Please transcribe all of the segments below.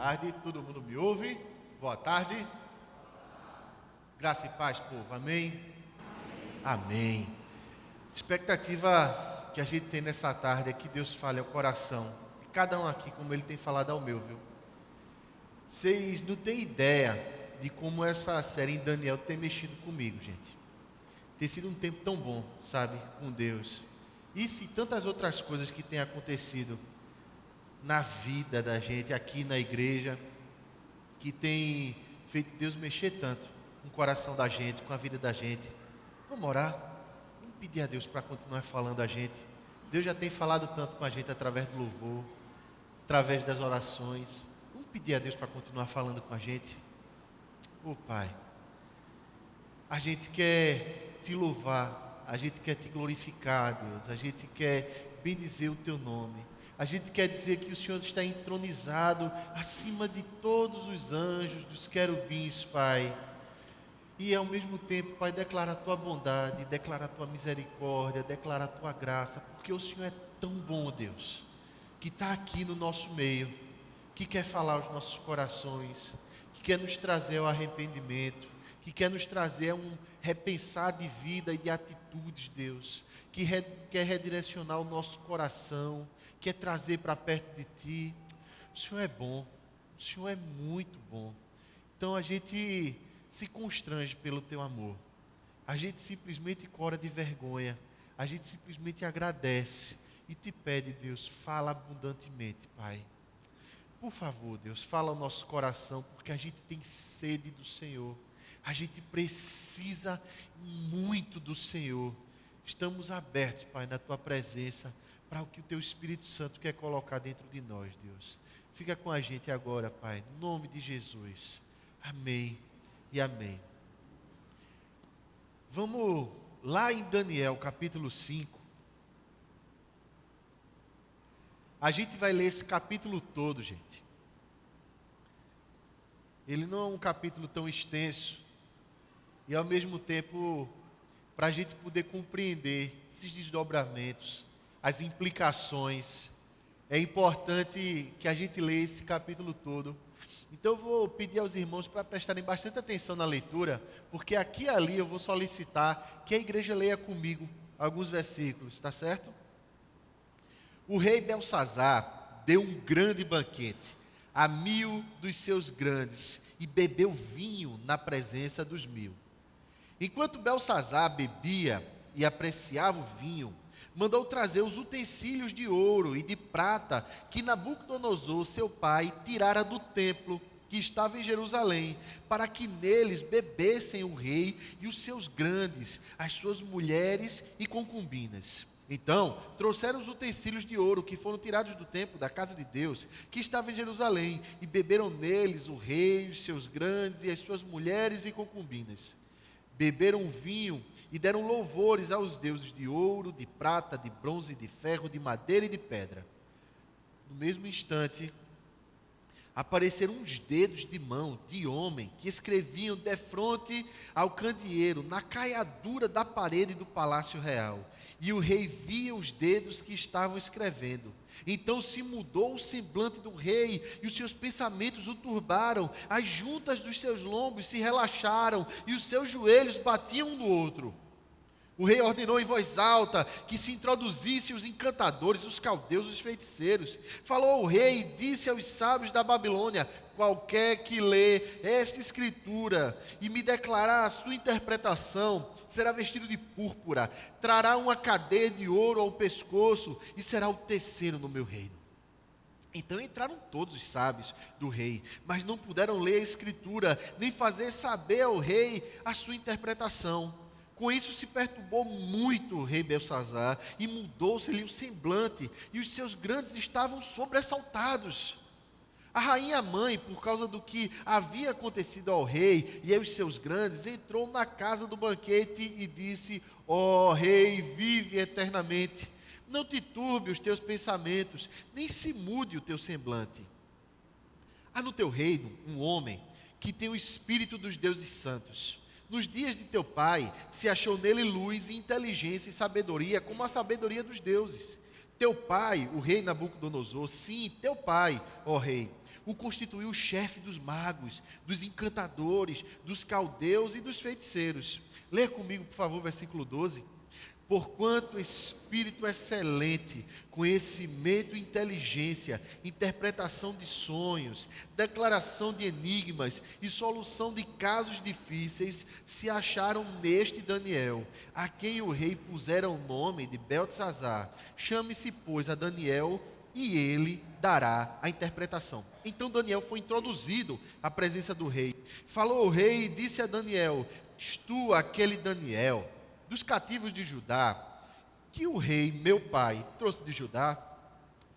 tarde, todo mundo me ouve? Boa tarde. Graça e paz, povo, amém? Amém. Expectativa que a gente tem nessa tarde é que Deus fale ao coração de cada um aqui, como Ele tem falado ao meu, viu? Vocês não têm ideia de como essa série em Daniel tem mexido comigo, gente. Tem sido um tempo tão bom, sabe, com Deus. Isso e tantas outras coisas que têm acontecido na vida da gente, aqui na igreja, que tem feito Deus mexer tanto com o coração da gente, com a vida da gente. Vamos orar? Vamos pedir a Deus para continuar falando a gente. Deus já tem falado tanto com a gente através do louvor, através das orações. Vamos pedir a Deus para continuar falando com a gente. Pai, a gente quer te louvar, a gente quer te glorificar, Deus, a gente quer bendizer o teu nome. A gente quer dizer que o Senhor está entronizado acima de todos os anjos, dos querubins, Pai. E ao mesmo tempo, Pai, declara a tua bondade, declara a tua misericórdia, declara a tua graça, porque o Senhor é tão bom, Deus, que está aqui no nosso meio, que quer falar aos nossos corações, que quer nos trazer ao arrependimento, que quer nos trazer a um repensar de vida e de atitudes, Deus, que quer redirecionar o nosso coração, quer trazer para perto de Ti. O Senhor é bom, o Senhor é muito bom. Então a gente se constrange pelo Teu amor, a gente simplesmente cora de vergonha, a gente simplesmente agradece e Te pede, Deus, fala abundantemente, Pai. Por favor, Deus, fala ao nosso coração, porque a gente tem sede do Senhor, a gente precisa muito do Senhor. Estamos abertos, Pai, na Tua presença, para o que o Teu Espírito Santo quer colocar dentro de nós, Deus. Fica com a gente agora, Pai, no nome de Jesus. Amém e amém. Vamos lá em Daniel, capítulo 5. A gente vai ler esse capítulo todo, gente. Ele não é um capítulo tão extenso e, ao mesmo tempo, para a gente poder compreender esses desdobramentos, as implicações, é importante que a gente leia esse capítulo todo. Então eu vou pedir aos irmãos para prestarem bastante atenção na leitura, porque aqui e ali eu vou solicitar que a igreja leia comigo alguns versículos, tá certo? O rei Belsazar deu um grande banquete a 1000 dos seus grandes e bebeu vinho na presença dos 1000. Enquanto Belsazar bebia e apreciava o vinho, mandou trazer os utensílios de ouro e de prata que Nabucodonosor, seu pai, tirara do templo que estava em Jerusalém, para que neles bebessem o rei e os seus grandes, as suas mulheres e concubinas. Então, trouxeram os utensílios de ouro que foram tirados do templo da casa de Deus, que estava em Jerusalém, e beberam neles o rei, os seus grandes e as suas mulheres e concubinas. Beberam vinho e deram louvores aos deuses de ouro, de prata, de bronze, de ferro, de madeira e de pedra. No mesmo instante, apareceram uns dedos de mão de homem que escreviam defronte ao candeeiro, na caiadura da parede do palácio real. E o rei via os dedos que estavam escrevendo. Então se mudou o semblante do rei, e os seus pensamentos o turbaram, as juntas dos seus lombos se relaxaram, e os seus joelhos batiam um no outro. O rei ordenou em voz alta que se introduzissem os encantadores, os caldeus, os feiticeiros. Falou ao rei e disse aos sábios da Babilônia: qualquer que lê esta escritura e me declarar a sua interpretação, será vestido de púrpura, trará uma cadeia de ouro ao pescoço e será o terceiro no meu reino. Então entraram todos os sábios do rei, mas não puderam ler a escritura, nem fazer saber ao rei a sua interpretação. Com isso se perturbou muito o rei Belsazar, e mudou-se-lhe o semblante, e os seus grandes estavam sobressaltados. A rainha mãe, por causa do que havia acontecido ao rei e aos seus grandes, entrou na casa do banquete e disse: ó rei, vive eternamente. Não te turbe os teus pensamentos, nem se mude o teu semblante. Há no teu reino um homem que tem o espírito dos deuses santos. Nos dias de teu pai se achou nele luz e inteligência e sabedoria, como a sabedoria dos deuses. Teu pai, o rei Nabucodonosor, sim, teu pai, ó rei, o constituiu chefe dos magos, dos encantadores, dos caldeus e dos feiticeiros. Leia comigo, por favor, versículo 12. Porquanto espírito excelente, conhecimento e inteligência, interpretação de sonhos, declaração de enigmas e solução de casos difíceis se acharam neste Daniel, a quem o rei pusera o nome de Beltesazar. Chame-se, pois, a Daniel, e ele dará a interpretação. Então Daniel foi introduzido à presença do rei. Falou o rei e disse a Daniel: és tu aquele Daniel dos cativos de Judá, que o rei, meu pai, trouxe de Judá?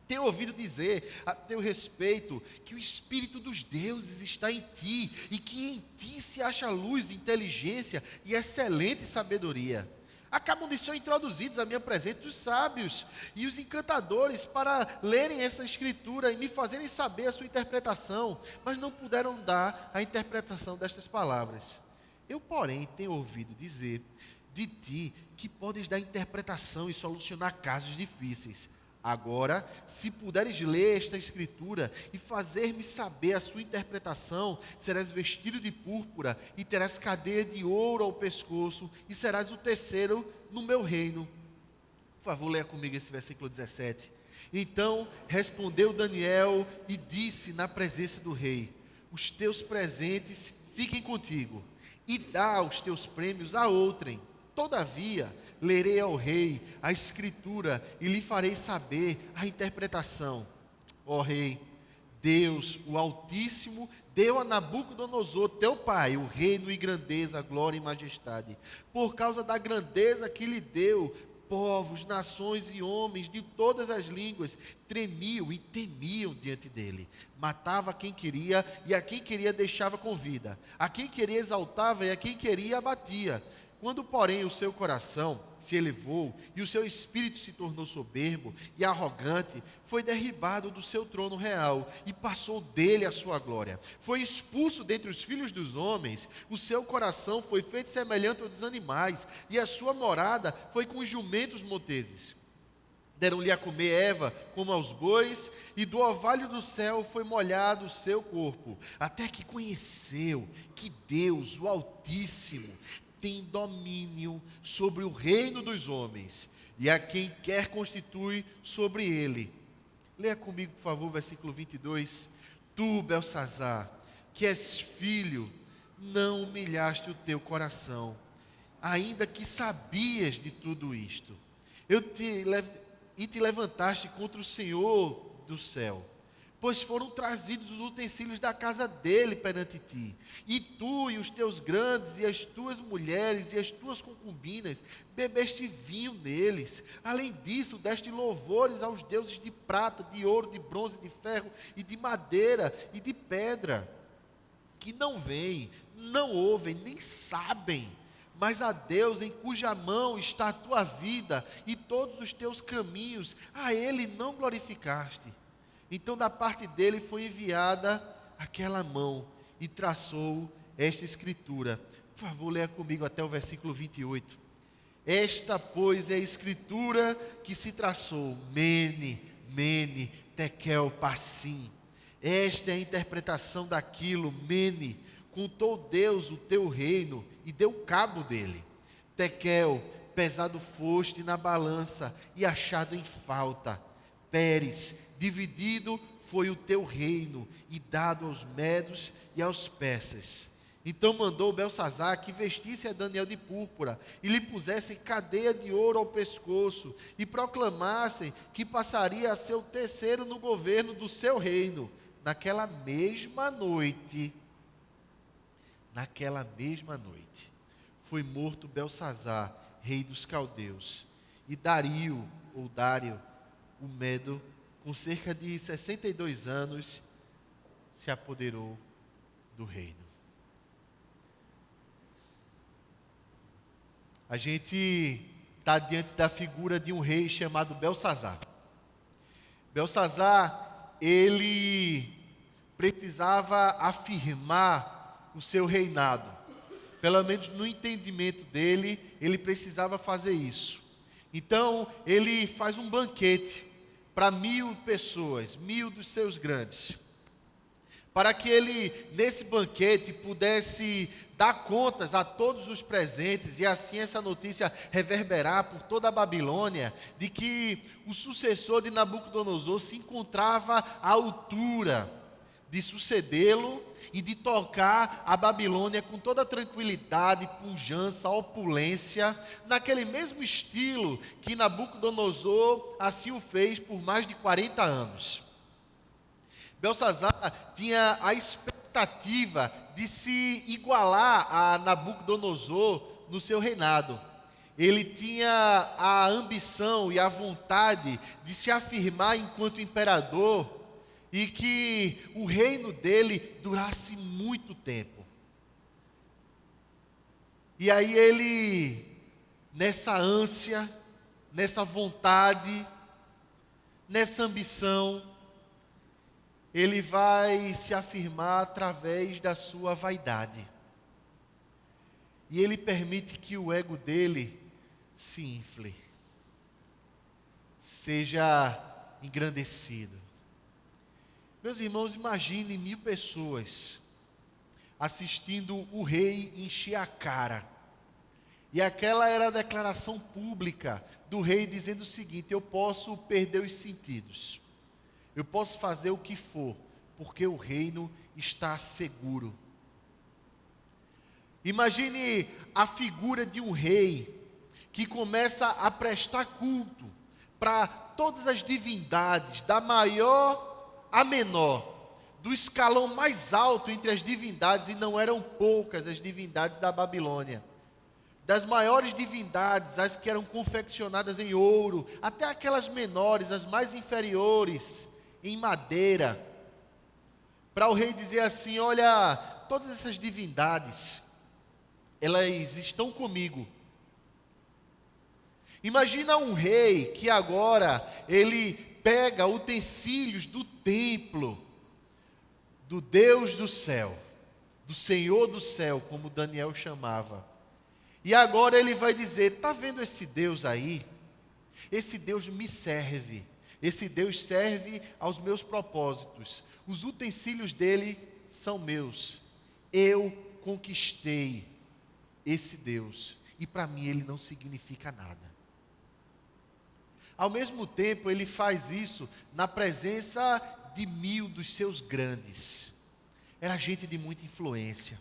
Tenho ouvido dizer a teu respeito que o Espírito dos deuses está em ti, e que em ti se acha luz, inteligência e excelente sabedoria. Acabam de ser introduzidos à minha presença os sábios e os encantadores para lerem essa escritura e me fazerem saber a sua interpretação, mas não puderam dar a interpretação destas palavras. Eu, porém, tenho ouvido dizer de ti que podes dar interpretação e solucionar casos difíceis. Agora, se puderes ler esta escritura e fazer-me saber a sua interpretação, serás vestido de púrpura e terás cadeia de ouro ao pescoço e serás o terceiro no meu reino. Por favor, leia comigo esse versículo 17. Então respondeu Daniel e disse na presença do rei: os teus presentes fiquem contigo, e dá os teus prêmios a outrem. Todavia, lerei ao rei a escritura e lhe farei saber a interpretação. Ó rei, Deus, o Altíssimo, deu a Nabucodonosor, teu pai, o reino e grandeza, glória e majestade. Por causa da grandeza que lhe deu, povos, nações e homens de todas as línguas tremiam e temiam diante dele. Matava quem queria e a quem queria deixava com vida. A quem queria exaltava e a quem queria abatia. Quando, porém, o seu coração se elevou e o seu espírito se tornou soberbo e arrogante, foi derribado do seu trono real e passou dele a sua glória. Foi expulso dentre os filhos dos homens, o seu coração foi feito semelhante ao dos animais e a sua morada foi com os jumentos monteses. Deram-lhe a comer erva como aos bois, e do orvalho do céu foi molhado o seu corpo, até que conheceu que Deus, o Altíssimo, tem domínio sobre o reino dos homens, e a quem quer constitui sobre ele. Leia comigo, por favor, versículo 22. Tu, Beltesazar, que és filho, não humilhaste o teu coração, ainda que sabias de tudo isto. Te levantaste contra o Senhor do céu, pois foram trazidos os utensílios da casa dele perante ti, e tu e os teus grandes, e as tuas mulheres, e as tuas concubinas, bebeste vinho neles. Além disso, deste louvores aos deuses de prata, de ouro, de bronze, de ferro, e de madeira, e de pedra, que não veem, não ouvem, nem sabem, mas a Deus em cuja mão está a tua vida, e todos os teus caminhos, a ele não glorificaste. Então da parte dele foi enviada aquela mão e traçou esta escritura. Por favor, leia comigo até o versículo 28. Esta, pois, é a escritura que se traçou. Mene, Mene, Tekel, Parsim. Esta é a interpretação daquilo. Mene, contou Deus o teu reino e deu cabo dele. Tekel, pesado foste na balança e achado em falta. Pérez, dividido foi o teu reino e dado aos medos e aos persas. Então mandou Beltesazar que vestisse a Daniel de púrpura e lhe pusessem cadeia de ouro ao pescoço e proclamassem que passaria a ser o terceiro no governo do seu reino. Naquela mesma noite, foi morto Beltesazar, rei dos caldeus, e Dário, o Medo, com cerca de 62 anos, se apoderou do reino. A gente está diante da figura de um rei chamado Beltesazar. Beltesazar, ele precisava afirmar o seu reinado. Pelo menos no entendimento dele, ele precisava fazer isso. Então, ele faz um banquete. para 1.000 pessoas, 1.000 dos seus grandes, para que ele, nesse banquete, pudesse dar contas a todos os presentes, e assim essa notícia reverberar por toda a Babilônia, de que o sucessor de Nabucodonosor se encontrava à altura de sucedê-lo e de tocar a Babilônia com toda a tranquilidade, pujança, opulência, naquele mesmo estilo que Nabucodonosor assim o fez por mais de 40 anos. Belsazar tinha a expectativa de se igualar a Nabucodonosor no seu reinado. Ele tinha a ambição e a vontade de se afirmar enquanto imperador e que o reino dele durasse muito tempo. E aí ele, nessa ânsia, nessa vontade, nessa ambição, ele vai se afirmar através da sua vaidade. E ele permite que o ego dele se infle, seja engrandecido. Meus irmãos, imagine 1.000 pessoas assistindo o rei encher a cara. E aquela era a declaração pública do rei dizendo o seguinte: eu posso perder os sentidos, eu posso fazer o que for, porque o reino está seguro. Imagine a figura de um rei que começa a prestar culto para todas as divindades, da maior a menor, do escalão mais alto entre as divindades, e não eram poucas as divindades da Babilônia, das maiores divindades, as que eram confeccionadas em ouro, até aquelas menores, as mais inferiores, em madeira, para o rei dizer assim: olha, todas essas divindades, elas estão comigo. Imagina um rei que agora ele pega utensílios do templo, do Deus do céu, do Senhor do céu, como Daniel chamava, e agora ele vai dizer: está vendo esse Deus aí? Esse Deus me serve, esse Deus serve aos meus propósitos, os utensílios dele são meus, eu conquistei esse Deus, e para mim ele não significa nada. Ao mesmo tempo, ele faz isso na presença de 1.000 dos seus grandes. Era gente de muita influência.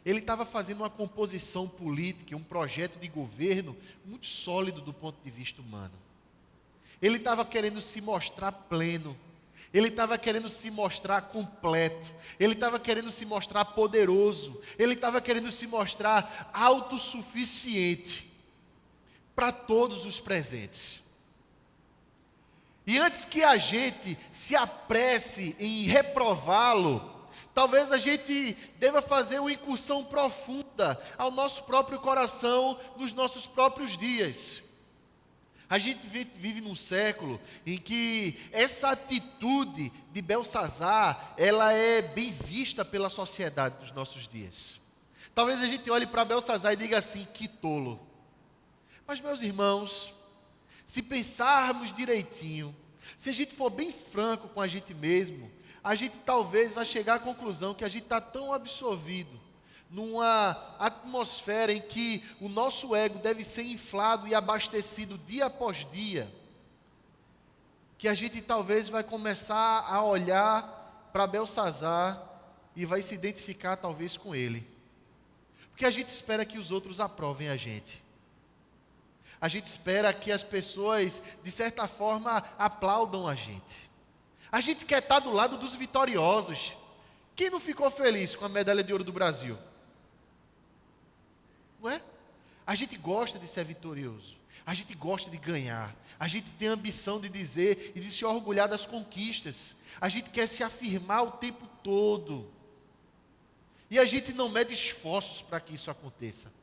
Ele estava fazendo uma composição política, um projeto de governo muito sólido do ponto de vista humano. Ele estava querendo se mostrar pleno. Ele estava querendo se mostrar completo. Ele estava querendo se mostrar poderoso. Ele estava querendo se mostrar autossuficiente para todos os presentes. E antes que a gente se apresse em reprová-lo, talvez a gente deva fazer uma incursão profunda ao nosso próprio coração, nos nossos próprios dias. A gente vive num século em que essa atitude de Belsazar, ela é bem vista pela sociedade dos nossos dias. Talvez a gente olhe para Belsazar e diga assim: que tolo. Mas, meus irmãos, se pensarmos direitinho, se a gente for bem franco com a gente mesmo, a gente talvez vai chegar à conclusão que a gente está tão absorvido numa atmosfera em que o nosso ego deve ser inflado e abastecido dia após dia, que a gente talvez vai começar a olhar para Belsazar e vai se identificar talvez com ele, porque a gente espera que os outros aprovem a gente. A gente espera que as pessoas, de certa forma, aplaudam a gente. A gente quer estar do lado dos vitoriosos. Quem não ficou feliz com a medalha de ouro do Brasil? Não é? A gente gosta de ser vitorioso. A gente gosta de ganhar. A gente tem a ambição de dizer e de se orgulhar das conquistas. A gente quer se afirmar o tempo todo. E a gente não mede esforços para que isso aconteça.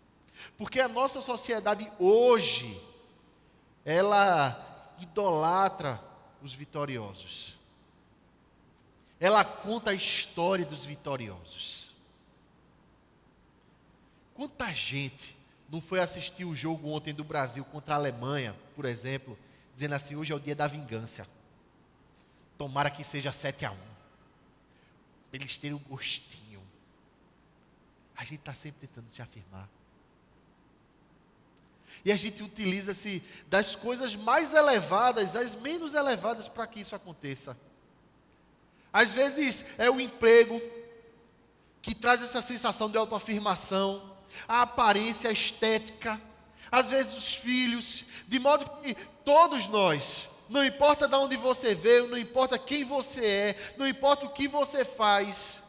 Porque a nossa sociedade hoje, ela idolatra os vitoriosos. Ela conta a história dos vitoriosos. Quanta gente não foi assistir o jogo ontem do Brasil contra a Alemanha, por exemplo, dizendo assim: hoje é o dia da vingança. Tomara que seja 7-1. Para eles terem o gostinho. A gente está sempre tentando se afirmar. E a gente utiliza-se das coisas mais elevadas, as menos elevadas, para que isso aconteça. Às vezes é o emprego que traz essa sensação de autoafirmação, a aparência, a estética. Às vezes os filhos, de modo que todos nós, não importa de onde você veio, não importa quem você é, não importa o que você faz,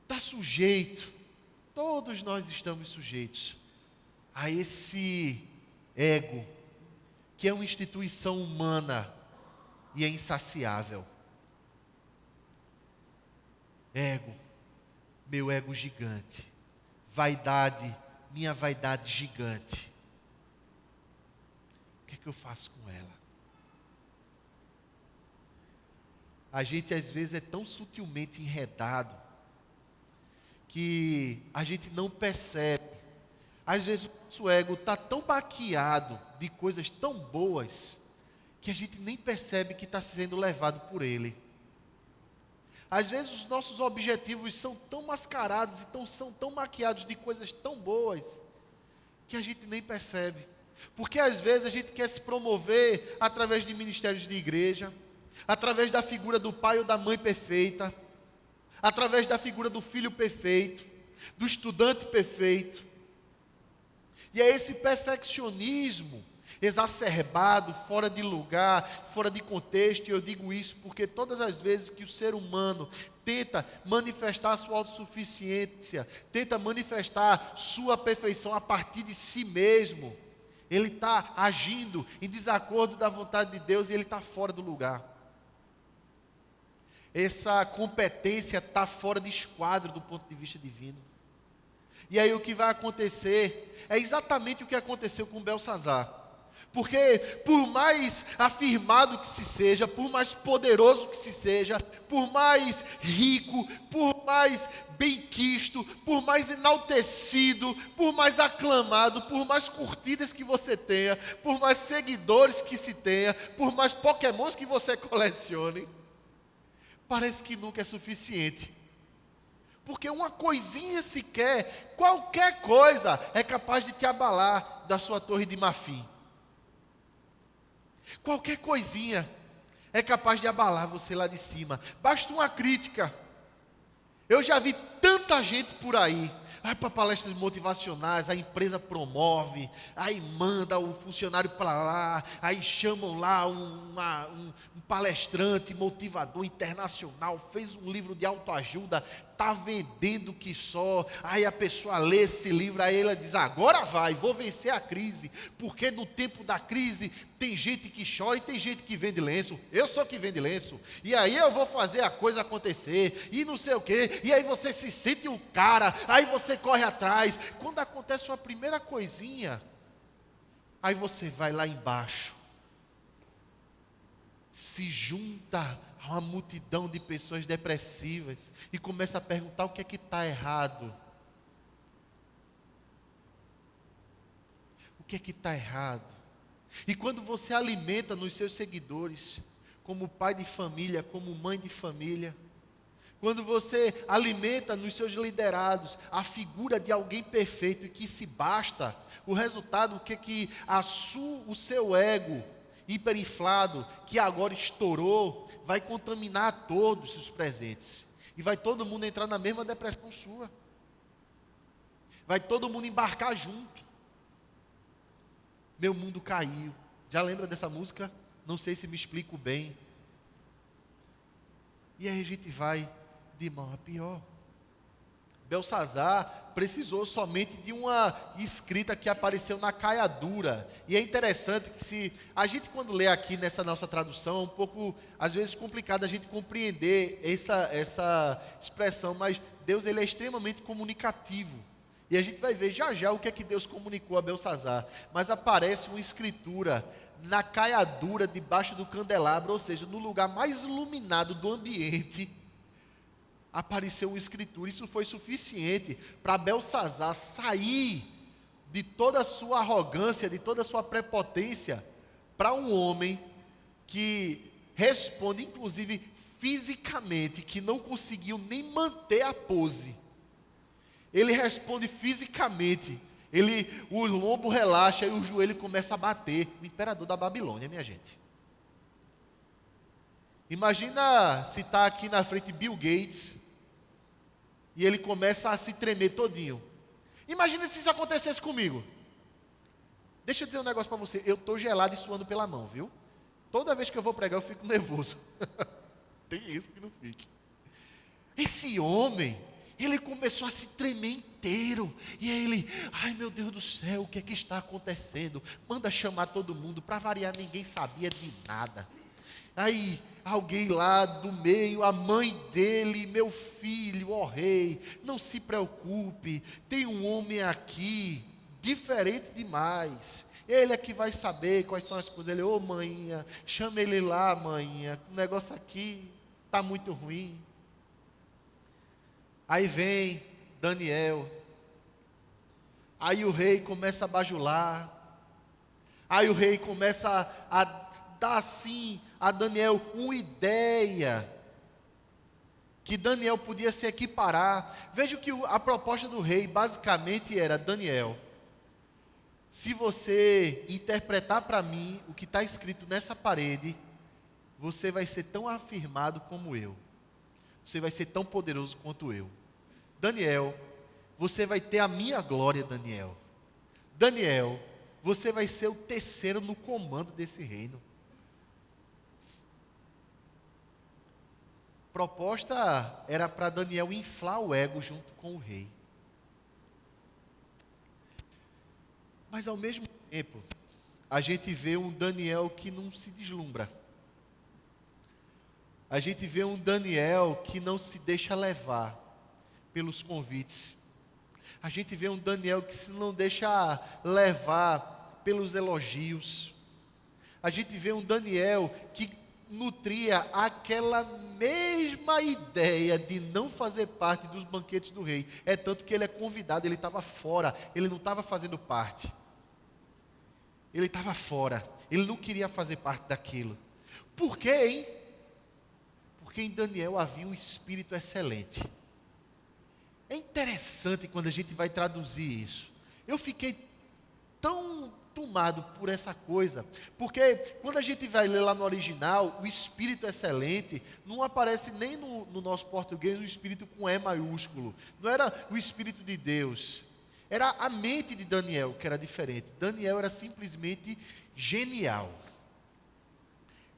está sujeito, todos nós estamos sujeitos a esse ego, que é uma instituição humana e é insaciável. Ego, meu ego gigante. Vaidade, minha vaidade gigante. O que é que eu faço com ela? A gente às vezes é tão sutilmente enredado que a gente não percebe. Às vezes o nosso ego está tão maquiado de coisas tão boas que a gente nem percebe que está sendo levado por ele. Às vezes os nossos objetivos são tão mascarados e são tão maquiados de coisas tão boas que a gente nem percebe. Porque às vezes a gente quer se promover através de ministérios de igreja, através da figura do pai ou da mãe perfeita, através da figura do filho perfeito, do estudante perfeito. E é esse perfeccionismo exacerbado, fora de lugar, fora de contexto, e eu digo isso porque todas as vezes que o ser humano tenta manifestar sua autossuficiência, tenta manifestar sua perfeição a partir de si mesmo, ele está agindo em desacordo da vontade de Deus e ele está fora do lugar. Essa competência está fora de esquadro do ponto de vista divino. E aí o que vai acontecer é exatamente o que aconteceu com Belsazar. Porque por mais afirmado que se seja, por mais poderoso que se seja, por mais rico, por mais benquisto, por mais enaltecido, por mais aclamado, por mais curtidas que você tenha, por mais seguidores que se tenha, por mais pokémons que você colecione, parece que nunca é suficiente. Porque uma coisinha sequer, qualquer coisa, é capaz de te abalar da sua torre de marfim. Qualquer coisinha é capaz de abalar você lá de cima. Basta uma crítica. Eu já vi tanta gente por aí, vai para palestras motivacionais, a empresa promove, aí manda o funcionário para lá, aí chamam lá um palestrante, motivador internacional, fez um livro de autoajuda, está vendendo que só, aí a pessoa lê esse livro, aí ela diz: agora vai, vou vencer a crise, porque no tempo da crise tem gente que chora e tem gente que vende lenço, eu sou que vende lenço, e aí eu vou fazer a coisa acontecer, e não sei o quê, e aí você se sente o cara, aí você corre atrás, quando acontece uma primeira coisinha, aí você vai lá embaixo, se junta a uma multidão de pessoas depressivas e começa a perguntar o que é que está errado. O que é que está errado? E quando você alimenta nos seus seguidores, como pai de família, como mãe de família, quando você alimenta nos seus liderados a figura de alguém perfeito e que se basta, o resultado, o que é que o seu ego hiperinflado, que agora estourou, vai contaminar todos os presentes. E vai todo mundo entrar na mesma depressão sua. Vai todo mundo embarcar junto. Meu mundo caiu. Já lembra dessa música? Não sei se me explico bem. E aí a gente vai de mal a pior. Belsazar precisou somente de uma escrita que apareceu na caiadura. E é interessante que se a gente quando lê aqui nessa nossa tradução, é um pouco, às vezes, complicado a gente compreender essa expressão, mas Deus ele é extremamente comunicativo. E a gente vai ver já já o que é que Deus comunicou a Belsazar. Mas aparece uma escritura na caiadura debaixo do candelabro, ou seja, no lugar mais iluminado do ambiente, apareceu uma escritura. Isso foi suficiente para Belsazar sair de toda a sua arrogância, de toda a sua prepotência, para um homem que responde, inclusive fisicamente, que não conseguiu nem manter a pose. Ele responde fisicamente. O lombo relaxa e o joelho começa a bater. O imperador da Babilônia, minha gente. Imagina se está aqui na frente Bill Gates e ele começa a se tremer todinho. Imagina se isso acontecesse comigo. Deixa eu dizer um negócio para você. Eu estou gelado e suando pela mão, viu? Toda vez que eu vou pregar eu fico nervoso. Tem isso que não fique. Esse homem, ele começou a se tremer inteiro. E aí ele, ai meu Deus do céu, o que é que está acontecendo? Manda chamar todo mundo. Para variar, ninguém sabia de nada. Aí alguém lá do meio, a mãe dele, meu filho, ó rei, não se preocupe, tem um homem aqui, diferente demais. Ele é que vai saber quais são as coisas. Ele, ô maninha, chama ele lá, maninha, o negócio aqui está muito ruim. Aí vem Daniel. Aí o rei começa a bajular. Aí o rei começa a dar assim a Daniel uma ideia que Daniel podia se equiparar. Veja que a proposta do rei basicamente era: Daniel, se você interpretar para mim o que está escrito nessa parede, você vai ser tão afirmado como eu. Você vai ser tão poderoso quanto eu. Daniel, você vai ter a minha glória, Daniel. Daniel, você vai ser o terceiro no comando desse reino. A proposta era para Daniel inflar o ego junto com o rei. Mas ao mesmo tempo, a gente vê um Daniel que não se deslumbra. A gente vê um Daniel que não se deixa levar pelos convites. A gente vê um Daniel que se não deixa levar pelos elogios. A gente vê um Daniel que nutria aquela mesma ideia de não fazer parte dos banquetes do rei. É tanto que ele é convidado, ele estava fora, ele não estava fazendo parte. Ele estava fora, ele não queria fazer parte daquilo. Por quê, hein? Porque em Daniel havia um espírito excelente. É interessante quando a gente vai traduzir isso. Eu fiquei tão tomado por essa coisa, porque quando a gente vai ler lá no original, o espírito excelente não aparece nem no nosso português, o espírito com E maiúsculo. Não era o espírito de Deus. Era a mente de Daniel que era diferente. Daniel era simplesmente genial.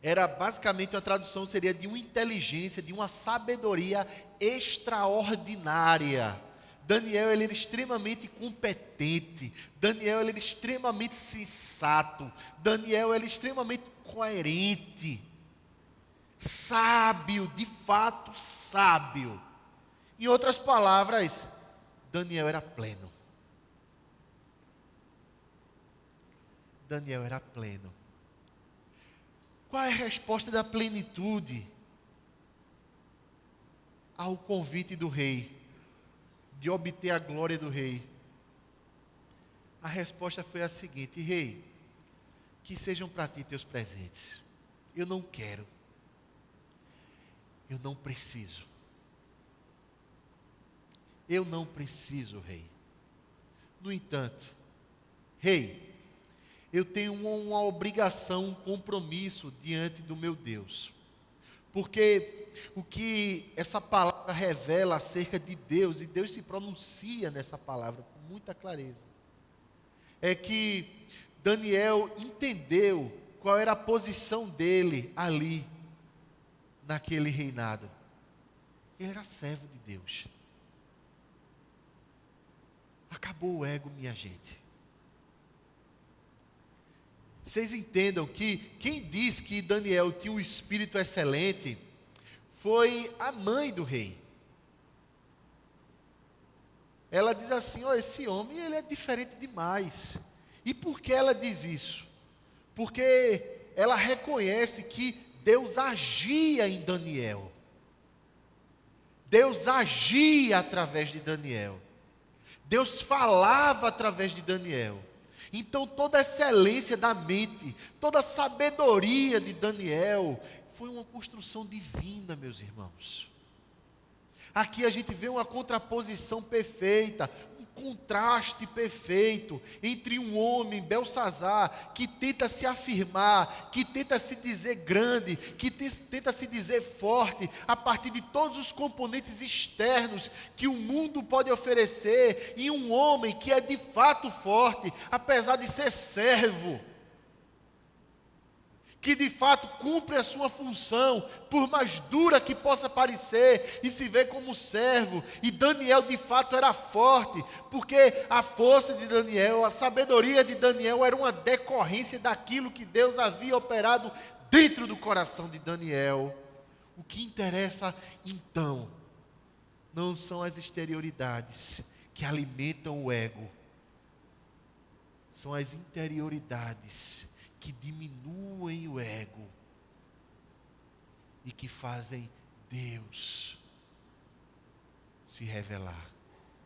Era basicamente, a tradução seria de uma inteligência, de uma sabedoria extraordinária. Daniel, ele era extremamente competente. Daniel, ele era extremamente sensato. Daniel, ele era extremamente coerente. Sábio, de fato sábio. Em outras palavras, Daniel era pleno. Daniel era pleno. Qual é a resposta da plenitude ao convite do rei, de obter a glória do rei? A resposta foi a seguinte: rei, que sejam para ti teus presentes. Eu não quero. Eu não preciso. Eu não preciso, rei. No entanto, rei, eu tenho uma obrigação, um compromisso diante do meu Deus. Porque o que essa palavra revela acerca de Deus, e Deus se pronuncia nessa palavra com muita clareza, é que Daniel entendeu qual era a posição dele ali, naquele reinado. Ele era servo de Deus. Acabou o ego, minha gente. Vocês entendam que quem diz que Daniel tinha um espírito excelente foi a mãe do rei. Ela diz assim: ó, esse homem, ele é diferente demais. E por que ela diz isso? Porque ela reconhece que Deus agia em Daniel. Deus agia através de Daniel. Deus falava através de Daniel. Então toda a excelência da mente, toda a sabedoria de Daniel, foi uma construção divina, meus irmãos. Aqui a gente vê uma contraposição perfeita, um contraste perfeito entre um homem, Beltsazar, que tenta se afirmar, que tenta se dizer grande, que tenta se dizer forte, a partir de todos os componentes externos que o mundo pode oferecer, e um homem que é de fato forte, apesar de ser servo, que de fato cumpre a sua função, por mais dura que possa parecer, e se vê como servo. E Daniel de fato era forte, porque a força de Daniel, a sabedoria de Daniel era uma decorrência daquilo que Deus havia operado dentro do coração de Daniel. O que interessa então não são as exterioridades que alimentam o ego, são as interioridades que diminuem o ego e que fazem Deus se revelar,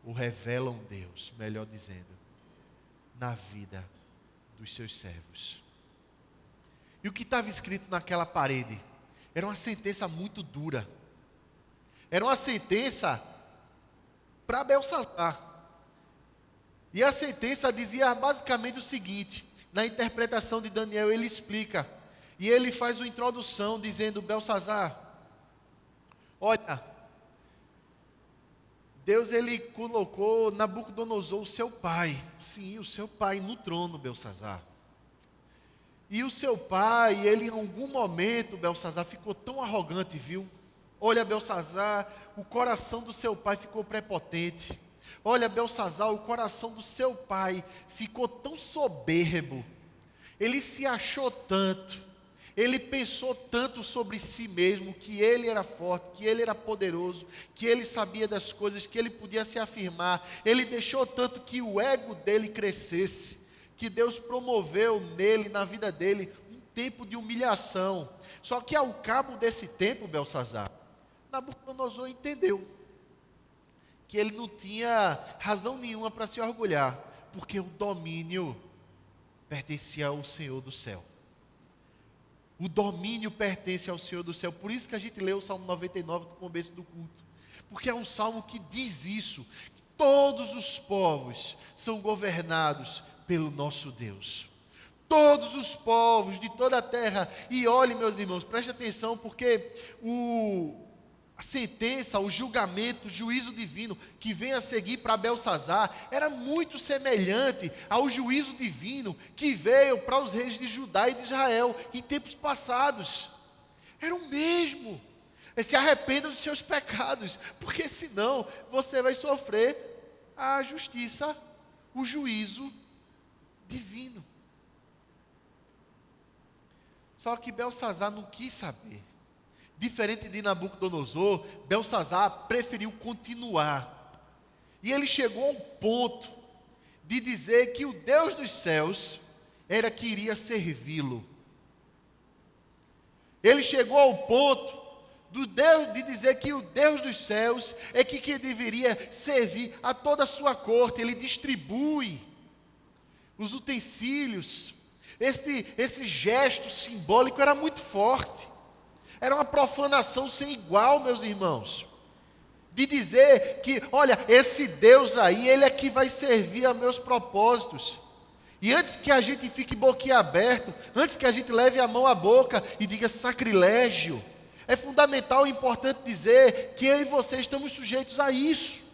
ou revelam Deus, melhor dizendo, na vida dos seus servos. E o que estava escrito naquela parede era uma sentença muito dura, era uma sentença para Beltsazar, e a sentença dizia basicamente o seguinte. Na interpretação de Daniel, ele explica, e ele faz uma introdução dizendo: Beltsazar, olha, Deus ele colocou Nabucodonosor, o seu pai, sim, o seu pai no trono, Beltsazar. E o seu pai, ele em algum momento, Beltsazar, ficou tão arrogante, viu? Olha, Beltsazar, o coração do seu pai ficou prepotente. Olha, Beltsazar, o coração do seu pai ficou tão soberbo, ele se achou tanto, ele pensou tanto sobre si mesmo, que ele era forte, que ele era poderoso, que ele sabia das coisas, que ele podia se afirmar. Ele deixou tanto que o ego dele crescesse, que Deus promoveu nele, na vida dele, um tempo de humilhação. Só que ao cabo desse tempo, Beltsazar, Nabucodonosor entendeu que ele não tinha razão nenhuma para se orgulhar, porque o domínio pertencia ao Senhor do céu. O domínio pertence ao Senhor do céu. Por isso que a gente lê o Salmo 99 no começo do culto, porque é um salmo que diz isso, que todos os povos são governados pelo nosso Deus. Todos os povos de toda a terra. E olhe, meus irmãos, preste atenção, porque a sentença, o julgamento, o juízo divino que vem a seguir para Beltsazar era muito semelhante ao juízo divino que veio para os reis de Judá e de Israel em tempos passados. Era o mesmo. Se arrependa dos seus pecados, porque senão você vai sofrer a justiça, o juízo divino. Só que Beltsazar não quis saber. Diferente de Nabucodonosor, Beltsazar preferiu continuar. E ele chegou ao ponto de dizer que o Deus dos céus era que iria servi-lo. Ele chegou ao ponto de dizer que o Deus dos céus é que deveria servir a toda a sua corte. Ele distribui os utensílios. Esse gesto simbólico era muito forte. Era uma profanação sem igual, meus irmãos, de dizer que, olha, esse Deus aí, ele é que vai servir a meus propósitos. E antes que a gente fique boquiaberto, antes que a gente leve a mão à boca e diga sacrilégio, é fundamental e importante dizer que eu e você estamos sujeitos a isso.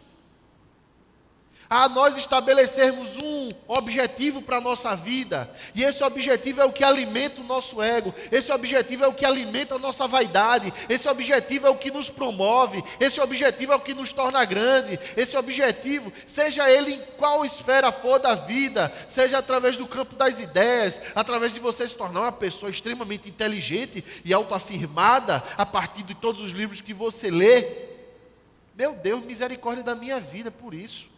A nós estabelecermos um objetivo para a nossa vida, e esse objetivo é o que alimenta o nosso ego, esse objetivo é o que alimenta a nossa vaidade, esse objetivo é o que nos promove, esse objetivo é o que nos torna grande, esse objetivo, seja ele em qual esfera for da vida, seja através do campo das ideias, através de você se tornar uma pessoa extremamente inteligente e autoafirmada a partir de todos os livros que você lê. Meu Deus, misericórdia da minha vida por isso.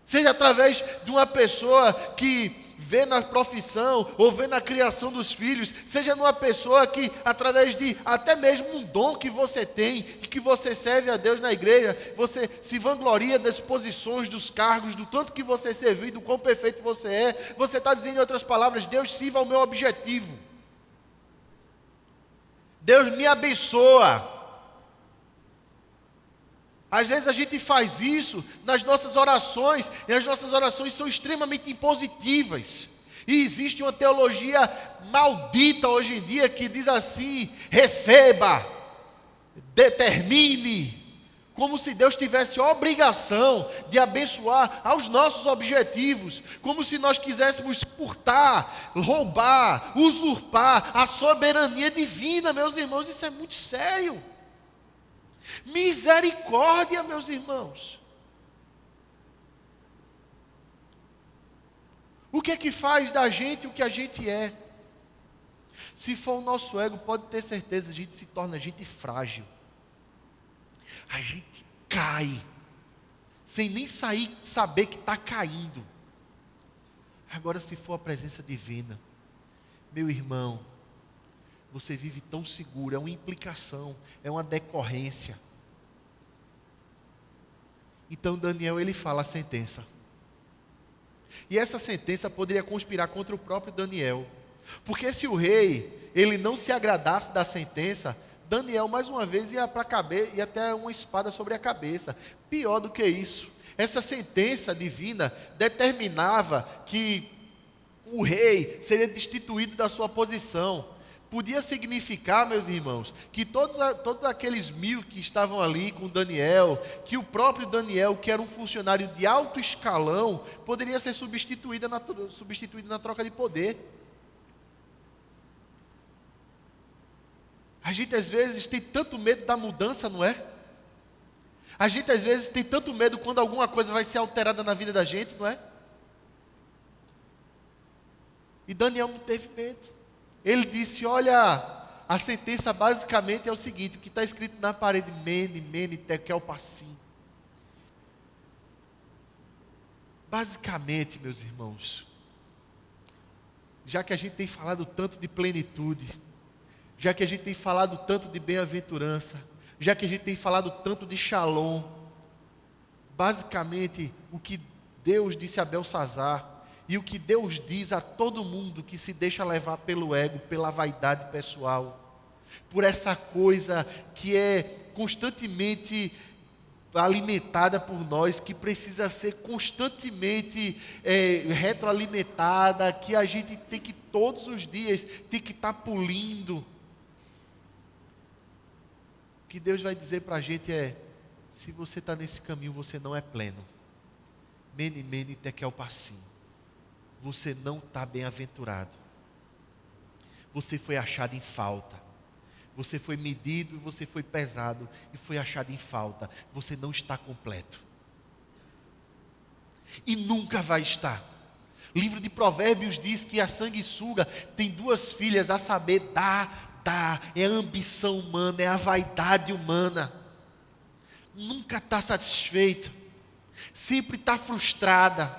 Seja através de uma pessoa que vê na profissão ou vê na criação dos filhos, seja numa pessoa que, através de até mesmo um dom que você tem, e que você serve a Deus na igreja, você se vangloria das posições, dos cargos, do tanto que você serviu, do quão perfeito você é, você está dizendo em outras palavras: Deus sirva ao meu objetivo, Deus me abençoa. Às vezes a gente faz isso nas nossas orações, e as nossas orações são extremamente impositivas. E existe uma teologia maldita hoje em dia que diz assim: receba, determine, como se Deus tivesse a obrigação de abençoar aos nossos objetivos, como se nós quiséssemos furtar, roubar, usurpar a soberania divina. Meus irmãos, isso é muito sério. Misericórdia, meus irmãos. O que é que faz da gente o que a gente é? Se for o nosso ego, pode ter certeza, a gente se torna gente frágil. A gente cai, sem nem saber que está caindo. Agora, se for a presença divina, meu irmão, você vive tão seguro, é uma implicação, é uma decorrência. Então Daniel, ele fala a sentença. E essa sentença poderia conspirar contra o próprio Daniel. Porque se o rei, ele não se agradasse da sentença, Daniel mais uma vez ia para a cabeça, ia ter uma espada sobre a cabeça. Pior do que isso, essa sentença divina determinava que o rei seria destituído da sua posição. Podia significar, meus irmãos, que todos aqueles 1000 que estavam ali com Daniel, que o próprio Daniel, que era um funcionário de alto escalão, poderia ser substituído na troca de poder. A gente às vezes tem tanto medo da mudança, não é? A gente às vezes tem tanto medo quando alguma coisa vai ser alterada na vida da gente, não é? E Daniel não teve medo. Ele disse: olha, a sentença basicamente é o seguinte, o que está escrito na parede: Mene, Mene, Tekel, Parsim. Basicamente, meus irmãos, já que a gente tem falado tanto de plenitude, já que a gente tem falado tanto de bem-aventurança, já que a gente tem falado tanto de Shalom, basicamente o que Deus disse a Belsazar, e o que Deus diz a todo mundo que se deixa levar pelo ego, pela vaidade pessoal, por essa coisa que é constantemente alimentada por nós, que precisa ser constantemente retroalimentada, que a gente tem que todos os dias, tem que estar pulindo. O que Deus vai dizer para a gente é: se você está nesse caminho, você não é pleno. Mene, mene, tekel, parsim. Você não está bem-aventurado. Você foi achado em falta. Você foi medido e você foi pesado e foi achado em falta. Você não está completo. E nunca vai estar. O livro de Provérbios diz que a sanguessuga tem 2 filhas, a saber, dá. É a ambição humana, é a vaidade humana. Nunca está satisfeita. Sempre está frustrada.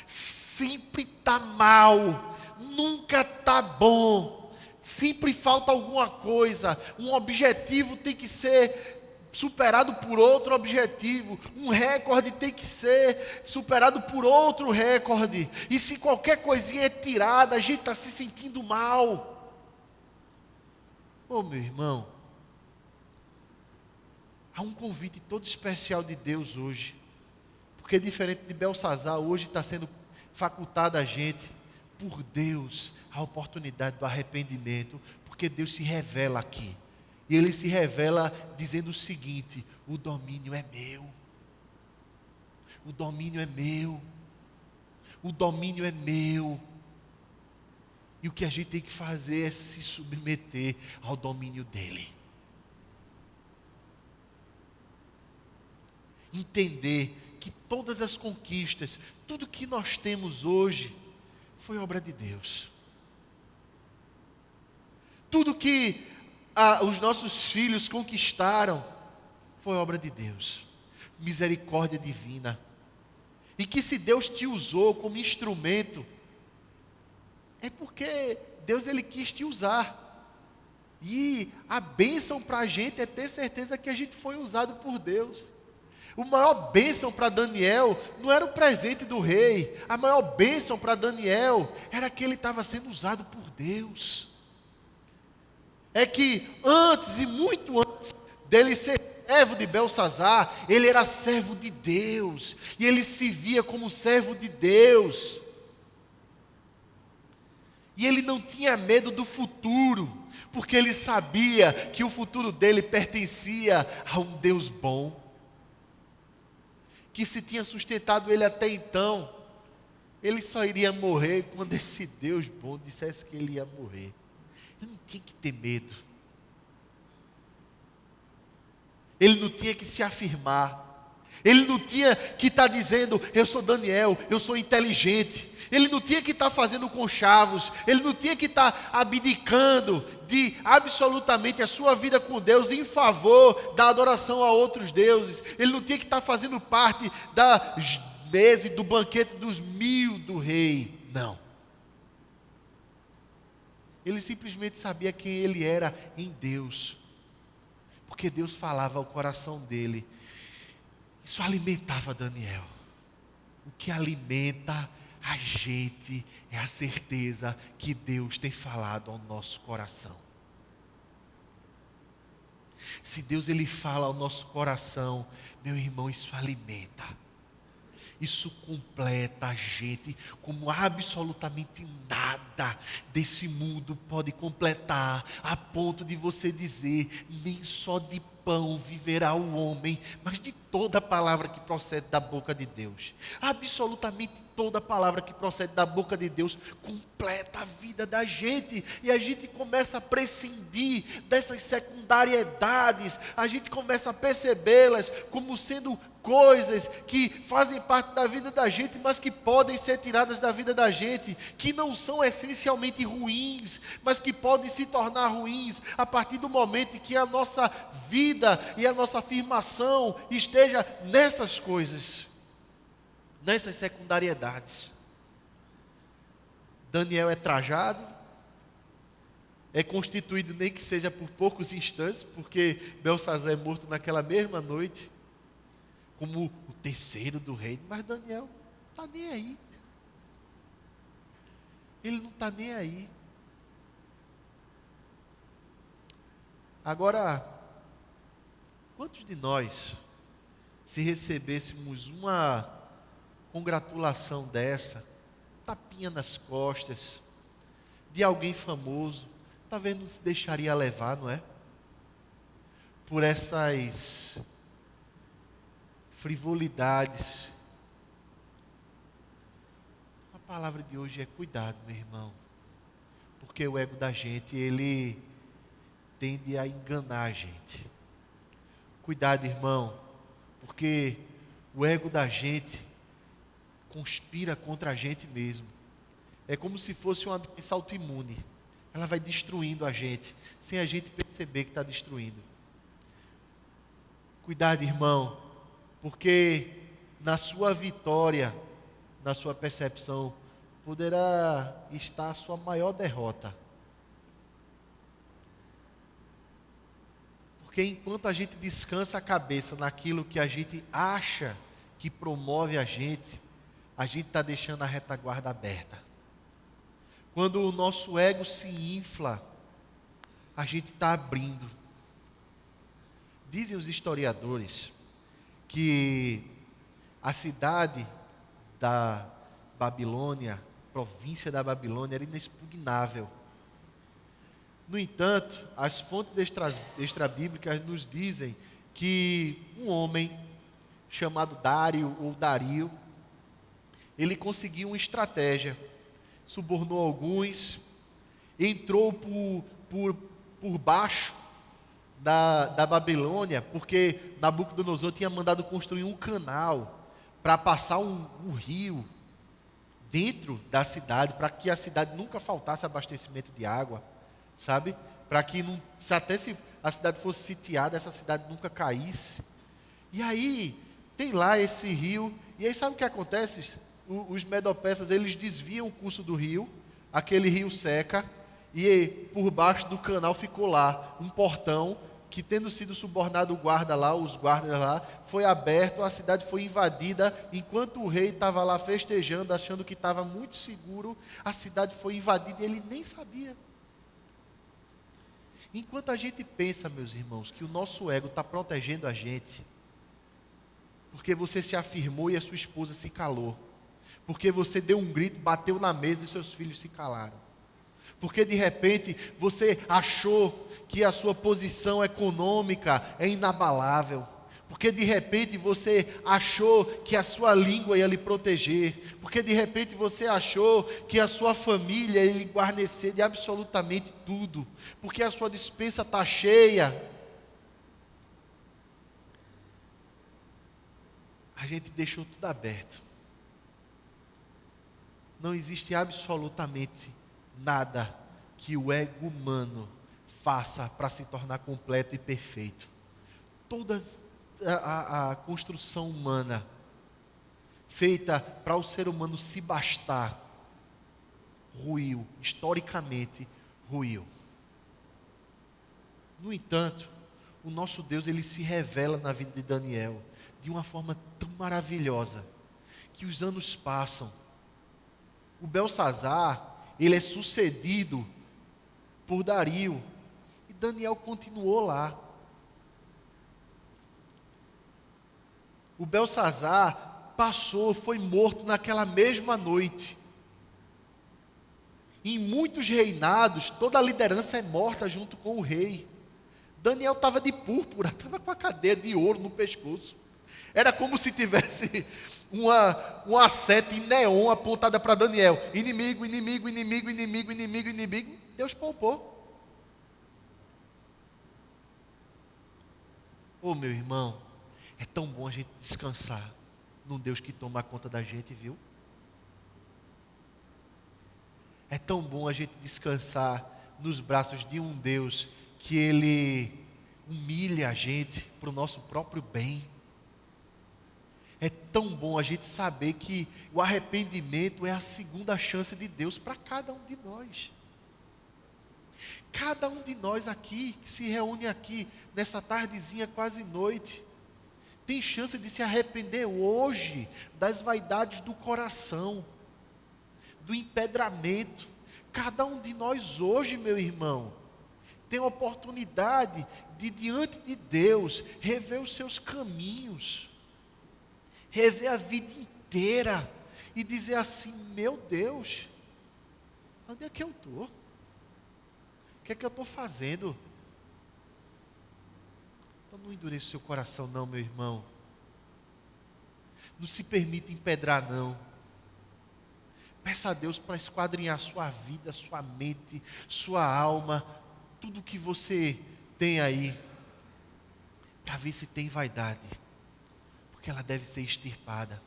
Sempre está mal, nunca está bom, sempre falta alguma coisa, um objetivo tem que ser superado por outro objetivo, um recorde tem que ser superado por outro recorde, e se qualquer coisinha é tirada, a gente está se sentindo mal. Ô meu irmão, há um convite todo especial de Deus hoje, porque diferente de Belsazar, hoje está sendo facultada a gente, por Deus, a oportunidade do arrependimento, porque Deus se revela aqui, e Ele se revela dizendo o seguinte: o domínio é meu, o domínio é meu, o domínio é meu, e o que a gente tem que fazer é se submeter ao domínio dEle, entender que todas as conquistas, tudo que nós temos hoje, foi obra de Deus. Tudo que os nossos filhos conquistaram, foi obra de Deus. Misericórdia divina. E que se Deus te usou como instrumento, É porque Deus ele quis te usar. E a bênção para a gente é ter certeza que a gente foi usado por Deus. O maior bênção para Daniel não era o presente do rei. A maior bênção para Daniel era que ele estava sendo usado por Deus. É que antes e muito antes dele ser servo de Belsazar, ele era servo de Deus. E ele se via como servo de Deus. E ele não tinha medo do futuro, porque ele sabia que o futuro dele pertencia a um Deus bom, que se tinha sustentado ele até então. Ele só iria morrer quando esse Deus bom dissesse que ele ia morrer. Ele não tinha que ter medo. Ele não tinha que se afirmar. Ele não tinha que estar dizendo, eu sou Daniel, eu sou inteligente. Ele não tinha que estar fazendo conchavos. Ele não tinha que estar abdicando de absolutamente a sua vida com Deus em favor da adoração a outros deuses. Ele não tinha que estar fazendo parte da mesa e do banquete dos 1000 do rei. Não. Ele simplesmente sabia quem ele era em Deus. Porque Deus falava ao coração dele. Isso alimentava Daniel. O que alimenta a gente é a certeza que Deus tem falado ao nosso coração. Se Deus ele fala ao nosso coração, meu irmão, isso alimenta. Isso completa a gente como absolutamente nada desse mundo pode completar, a ponto de você dizer, nem só de pão viverá o homem, mas de toda palavra que procede da boca de Deus. Absolutamente toda palavra que procede da boca de Deus completa a vida da gente, e a gente começa a prescindir dessas secundariedades, a gente começa a percebê-las como sendo coisas que fazem parte da vida da gente, mas que podem ser tiradas da vida da gente, que não são essencialmente ruins, mas que podem se tornar ruins a partir do momento em que a nossa vida e a nossa afirmação esteja nessas coisas, nessas secundariedades. Daniel é trajado, é constituído nem que seja por poucos instantes, porque Belsazar é morto naquela mesma noite, como o terceiro do reino, mas Daniel não está nem aí. Ele não está nem aí. Agora, quantos de nós, se recebêssemos uma congratulação dessa, tapinha nas costas, de alguém famoso, talvez não se deixaria levar, não é? Por essas frivolidades. A palavra de hoje é cuidado, meu irmão, porque o ego da gente, ele tende a enganar a gente. Cuidado, irmão, porque o ego da gente conspira contra a gente mesmo. É como se fosse uma doença autoimune. Ela vai destruindo a gente, sem a gente perceber que está destruindo. Cuidado, irmão, porque na sua vitória, na sua percepção, poderá estar a sua maior derrota. Porque enquanto a gente descansa a cabeça naquilo que a gente acha que promove a gente está deixando a retaguarda aberta. Quando o nosso ego se infla, a gente está abrindo. Dizem os historiadores que a cidade da Babilônia, província da Babilônia, era inexpugnável. No entanto, as fontes extrabíblicas nos dizem que um homem chamado Dário ou Dario, ele conseguiu uma estratégia, subornou alguns, entrou por baixo da Babilônia, porque Nabucodonosor tinha mandado construir um canal para passar um rio dentro da cidade, para que a cidade nunca faltasse abastecimento de água, sabe? Para que até se a cidade fosse sitiada, essa cidade nunca caísse. E aí tem lá esse rio, e aí sabe o que acontece? Os medo-persas, eles desviam o curso do rio, aquele rio seca, e por baixo do canal ficou lá um portão, que tendo sido subornado o guarda lá, os guardas lá, foi aberto, a cidade foi invadida, enquanto o rei estava lá festejando, achando que estava muito seguro, a cidade foi invadida e ele nem sabia. Enquanto a gente pensa, meus irmãos, que o nosso ego está protegendo a gente, porque você se afirmou e a sua esposa se calou, porque você deu um grito, bateu na mesa e seus filhos se calaram, porque de repente você achou que a sua posição econômica é inabalável, porque de repente você achou que a sua língua ia lhe proteger, porque de repente você achou que a sua família ia lhe guarnecer de absolutamente tudo, porque a sua despensa está cheia. A gente deixou tudo aberto. Não existe absolutamente nada que o ego humano faça para se tornar completo e perfeito. Toda a construção humana feita para o ser humano se bastar ruiu, historicamente ruiu. No entanto, o nosso Deus, ele se revela na vida de Daniel de uma forma tão maravilhosa que os anos passam. O Belsazar, ele é sucedido por Dario, e Daniel continuou lá. O Belsazar passou, foi morto naquela mesma noite. Em muitos reinados, toda a liderança é morta junto com o rei. Daniel estava de púrpura, estava com a cadeia de ouro no pescoço. Era como se tivesse uma seta em neon apontada para Daniel. Inimigo, inimigo, inimigo, inimigo, inimigo, inimigo. Deus poupou. Ô meu irmão, é tão bom a gente descansar num Deus que toma conta da gente, viu? É tão bom a gente descansar nos braços de um Deus que Ele humilha a gente para o nosso próprio bem. É tão bom a gente saber que o arrependimento é a segunda chance de Deus para cada um de nós. Cada um de nós aqui, que se reúne aqui, nessa tardezinha quase noite, tem chance de se arrepender hoje das vaidades do coração, do empedramento. Cada um de nós hoje, meu irmão, tem a oportunidade de, diante de Deus, rever os seus caminhos, rever a vida inteira e dizer assim: meu Deus, onde é que eu estou? O que é que eu estou fazendo? Então não endureça o seu coração não, meu irmão. Não se permita empedrar não. Peça a Deus para esquadrinhar sua vida, sua mente, sua alma, tudo que você tem aí, para ver se tem vaidade, porque ela deve ser extirpada.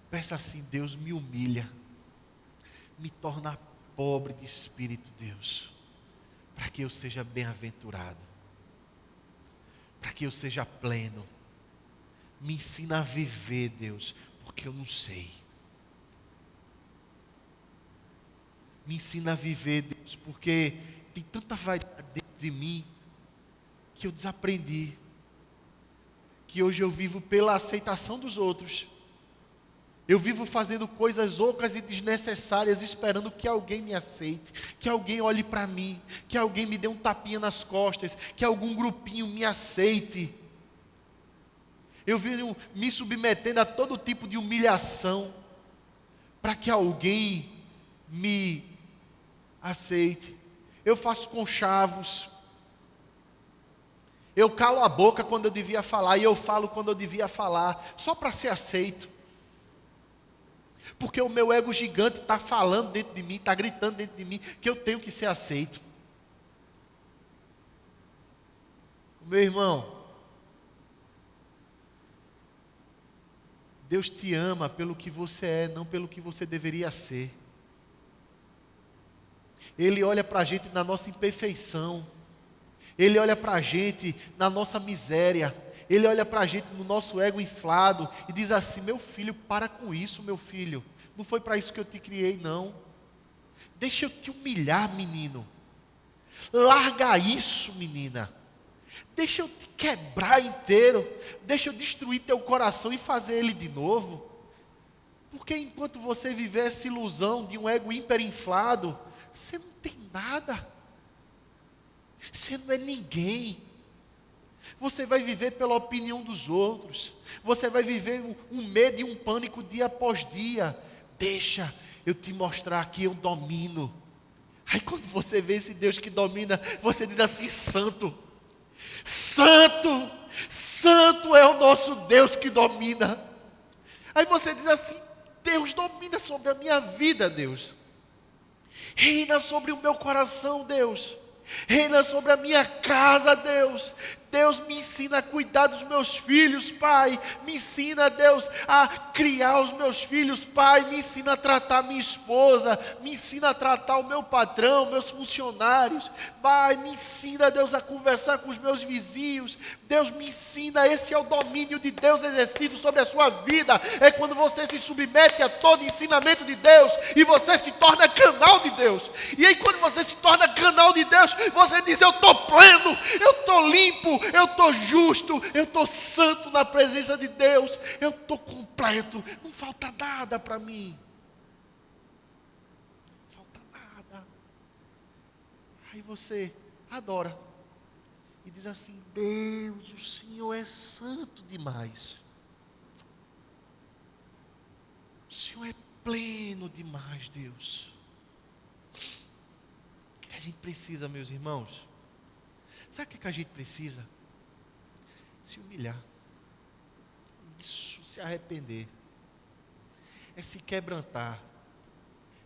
Peça assim: Deus, me humilha, me torna pobre de espírito, Deus, para que eu seja bem-aventurado, para que eu seja pleno. Me ensina a viver, Deus, porque eu não sei. Me ensina a viver, Deus, porque tem tanta vaidade dentro de mim que eu desaprendi, que hoje eu vivo pela aceitação dos outros. Eu vivo fazendo coisas ocas e desnecessárias, esperando que alguém me aceite, que alguém olhe para mim, que alguém me dê um tapinha nas costas, que algum grupinho me aceite. Eu vivo me submetendo a todo tipo de humilhação, para que alguém me aceite. Eu faço conchavos. Eu calo a boca quando eu devia falar, e eu falo quando eu devia falar, só para ser aceito. Porque o meu ego gigante está falando dentro de mim, está gritando dentro de mim, que eu tenho que ser aceito. Meu irmão, Deus te ama pelo que você é, não pelo que você deveria ser. Ele olha para a gente na nossa imperfeição. Ele olha para a gente na nossa miséria. Ele olha para a gente no nosso ego inflado e diz assim: meu filho, para com isso, meu filho. Não foi para isso que eu te criei, não. Deixa eu te humilhar, menino. Larga isso, menina. Deixa eu te quebrar inteiro. Deixa eu destruir teu coração e fazer ele de novo. Porque enquanto você viver essa ilusão de um ego hiperinflado, você não tem nada. Você não é ninguém. Você vai viver pela opinião dos outros. Você vai viver um medo e um pânico dia após dia. Deixa eu te mostrar que eu domino. Aí quando você vê esse Deus que domina, você diz assim: santo, santo, santo é o nosso Deus que domina. Aí você diz assim: Deus domina sobre a minha vida, Deus. Reina sobre o meu coração, Deus. Reina sobre a minha casa, Deus. Deus, me ensina a cuidar dos meus filhos, Pai. Me ensina, Deus, a criar os meus filhos, Pai. Me ensina a tratar minha esposa. Me ensina a tratar o meu patrão, meus funcionários. Pai, me ensina, Deus, a conversar com os meus vizinhos. Deus, me ensina. Esse é o domínio de Deus exercido sobre a sua vida. É quando você se submete a todo ensinamento de Deus e você se torna canal de Deus. E aí quando você se torna canal de Deus, você diz: eu estou pleno, eu estou limpo, eu estou justo, eu estou santo na presença de Deus, eu estou completo, não falta nada para mim. Não falta nada. Aí você adora e diz assim: Deus, o Senhor é santo demais. O Senhor é pleno demais, Deus. O que a gente precisa, meus irmãos? Sabe o que a gente precisa? Se humilhar. Isso, se arrepender. É se quebrantar.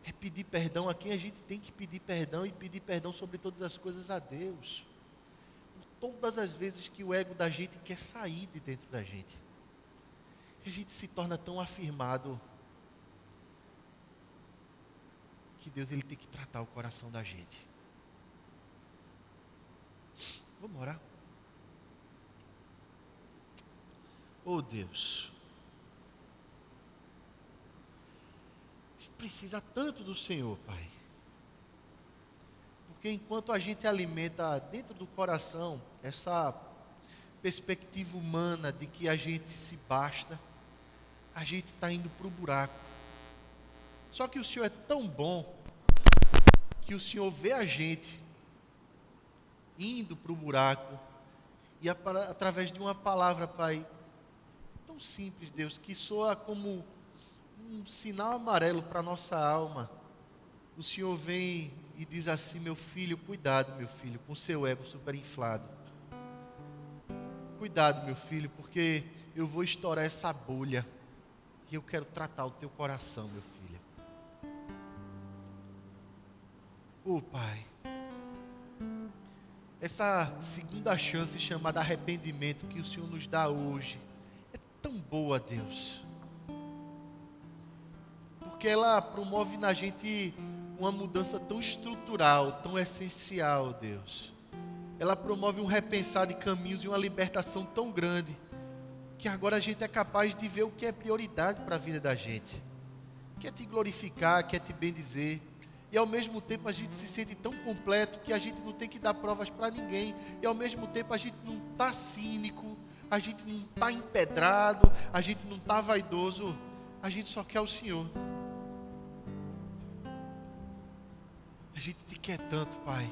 É pedir perdão a quem a gente tem que pedir perdão, e pedir perdão sobre todas as coisas a Deus. Por todas as vezes que o ego da gente quer sair de dentro da gente. E a gente se torna tão afirmado que Deus, ele tem que tratar o coração da gente. Vamos orar? Oh Deus, a gente precisa tanto do Senhor, Pai. Porque enquanto a gente alimenta dentro do coração essa perspectiva humana de que a gente se basta, a gente está indo para o buraco. Só que o Senhor é tão bom que o Senhor vê a gente indo para o buraco e através de uma palavra, Pai, tão simples, Deus, que soa como um sinal amarelo para a nossa alma. O Senhor vem e diz assim: meu filho, cuidado, meu filho, com seu ego superinflado. Cuidado, meu filho, porque eu vou estourar essa bolha e eu quero tratar o teu coração, meu filho. Oh, Pai, essa segunda chance chamada arrependimento que o Senhor nos dá hoje é tão boa, Deus, porque ela promove na gente uma mudança tão estrutural, tão essencial, Deus. Ela promove um repensar de caminhos e uma libertação tão grande, que agora a gente é capaz de ver o que é prioridade para a vida da gente, que é te glorificar, que é te bendizer. E ao mesmo tempo a gente se sente tão completo que a gente não tem que dar provas para ninguém. E ao mesmo tempo a gente não está cínico, a gente não está empedrado, a gente não está vaidoso. A gente só quer o Senhor. A gente te quer tanto, Pai,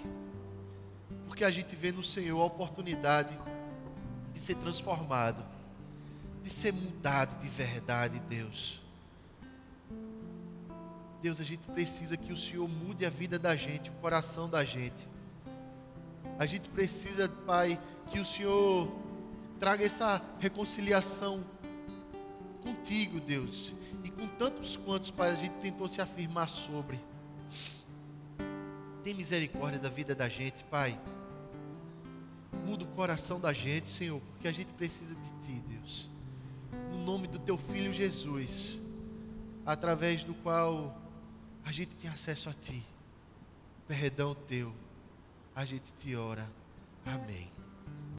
porque a gente vê no Senhor a oportunidade de ser transformado, de ser mudado de verdade, Deus. Deus, a gente precisa que o Senhor mude a vida da gente, o coração da gente. A gente precisa, Pai, que o Senhor traga essa reconciliação contigo, Deus, e com tantos quantos, Pai, a gente tentou se afirmar sobre. Tem misericórdia da vida da gente, Pai. Muda o coração da gente, Senhor, porque a gente precisa de Ti, Deus. No nome do Teu Filho Jesus, através do qual a gente tem acesso a Ti, perdão Teu, a gente te ora. Amém.